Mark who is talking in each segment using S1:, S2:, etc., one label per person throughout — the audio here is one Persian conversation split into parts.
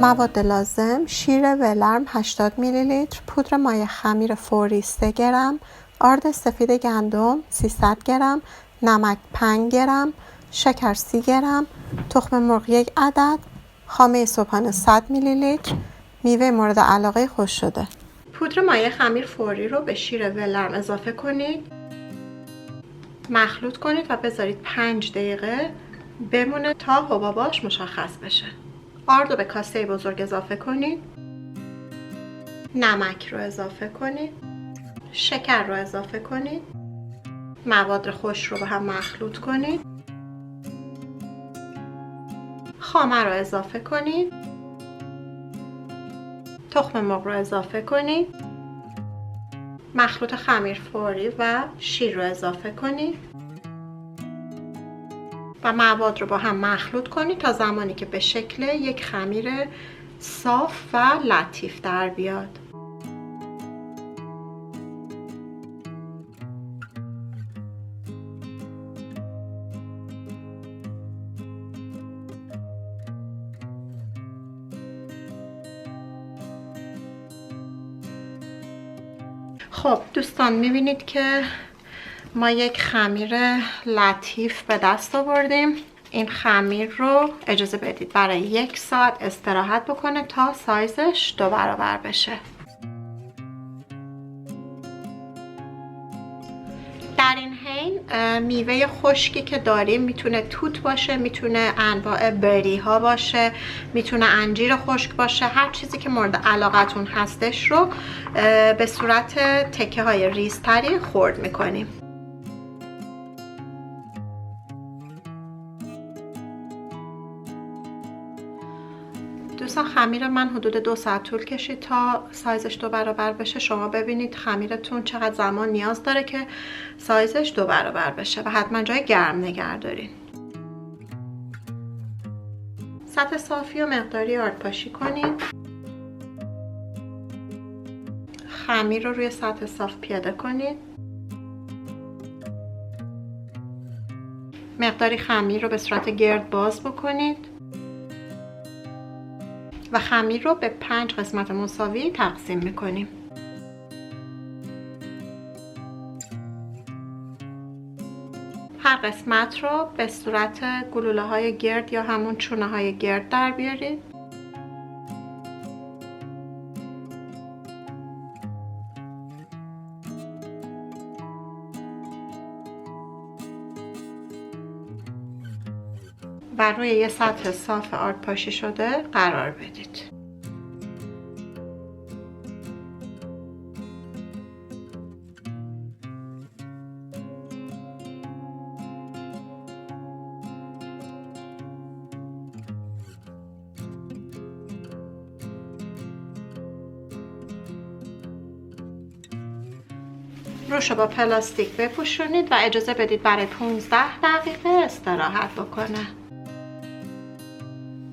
S1: مواد لازم: شیر ولرم 80 میلی لیتر، پودر مایع خمیر فوری 3 گرم، آرد سفید گندم 300 گرم، نمک 5 گرم، شکر 30 گرم، تخم مرغ 1 عدد، خامه صبحانه 100 میلی لیتر، میوه مورد علاقه خشک شده. پودر مایع خمیر فوری رو به شیر ولرم اضافه کنید، مخلوط کنید و بذارید 5 دقیقه بمونه تا حباباش مشخص بشه. آرد رو به کاسه بزرگ اضافه کنید، نمک رو اضافه کنید، شکر رو اضافه کنید، مواد خشک رو با هم مخلوط کنید، خامه رو اضافه کنید، تخم مرغ رو اضافه کنید، مخلوط خمیر فوری و شیر رو اضافه کنید و مواد رو با هم مخلوط کنید تا زمانی که به شکل یک خمیر صاف و لطیف در بیاد. خب دوستان، میبینید که ما یک خمیر لطیف به دست آوردیم. این خمیر رو اجازه بدید برای 1 ساعت استراحت بکنه تا سایزش 2 برابر بشه. در این حین میوه خشکی که داریم میتونه توت باشه، میتونه انواع بری ها باشه، میتونه انجیر خشک باشه، هر چیزی که مورد علاقتون هستش رو به صورت تکه های ریزتری خرد میکنیم. دوستان، خمیر من حدود 2 ساعت طول کشید تا سایزش 2 برابر بشه. شما ببینید خمیرتون چقدر زمان نیاز داره که سایزش 2 برابر بشه و حتما جای گرم نگه دارین. سطح صافی و مقداری آردپاشی کنید. خمیر رو روی سطح صاف پیاده کنید. مقداری خمیر رو به صورت گرد باز بکنید و خمیر رو به 5 قسمت مساوی تقسیم میکنیم. هر قسمت رو به صورت گلوله های گرد یا همون چونه های گرد در بیارید. و روی یه سطح صاف آردپاشی شده قرار بدید. روش رو با پلاستیک بپوشونید و اجازه بدید برای 15 دقیقه استراحت بکنه.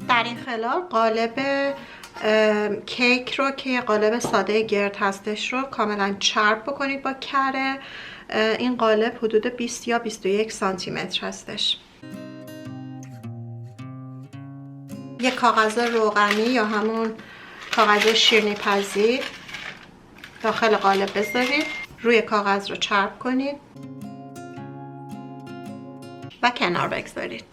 S1: در این خلال قالب کیک رو که قالب ساده گرد هستش رو کاملا چرب بکنید با کره. این قالب حدود 20 یا 21 سانتی متر هستش. یک کاغذ روغنی یا همون کاغذ شیرینی پذیر داخل قالب بذارید. روی کاغذ رو چرب کنید و کنار بگذارید.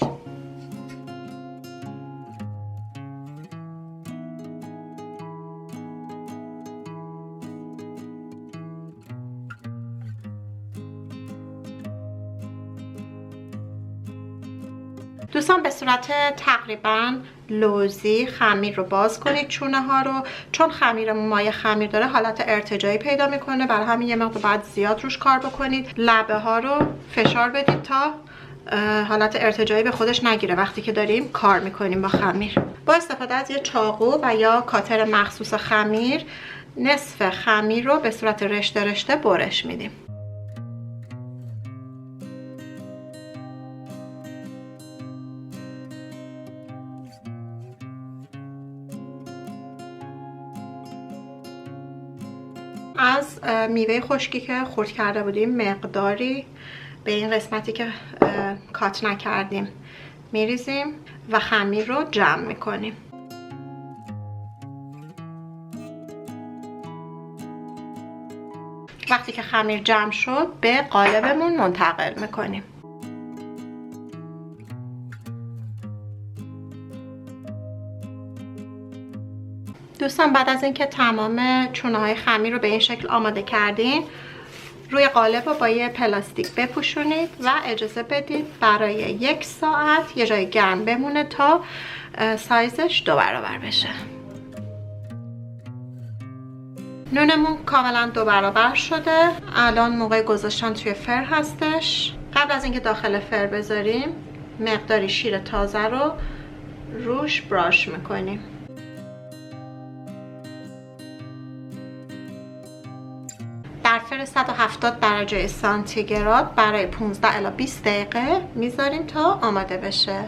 S1: دوستان، به صورت تقریبا لوزی خمیر رو باز کنید. چونه ها رو، چون خمیر مایع خمیر داره حالت ارتجاعی پیدا میکنه، برای همین یه مقدار باید زیاد روش کار بکنید. لبه ها رو فشار بدید تا حالت ارتجاعی به خودش نگیره وقتی که داریم کار میکنیم با خمیر. با استفاده از یه چاقو و یا کاتر مخصوص خمیر نصف خمیر رو به صورت رشته رشته برش میدیم. از میوه خشکی که خرد کرده بودیم مقداری به این قسمتی که کات نکردیم میریزیم و خمیر رو جمع میکنیم. وقتی که خمیر جمع شد به قالبمون منتقل میکنیم. دوستان بعد از اینکه تمام چونه‌های خمیر رو به این شکل آماده کردین، روی قالب رو با یه پلاستیک بپوشونید و اجازه بدید برای 1 ساعت یه جای گرم بمونه تا سایزش 2 برابر بشه. نونمون کاملا 2 برابر شده. الان موقع گذاشتن توی فر هستش. قبل از اینکه داخل فر بذاریم مقداری شیر تازه رو روش براش میکنیم. در فر 170 درجه سانتیگراد برای 15 الی 20 دقیقه میذاریم تا آماده بشه.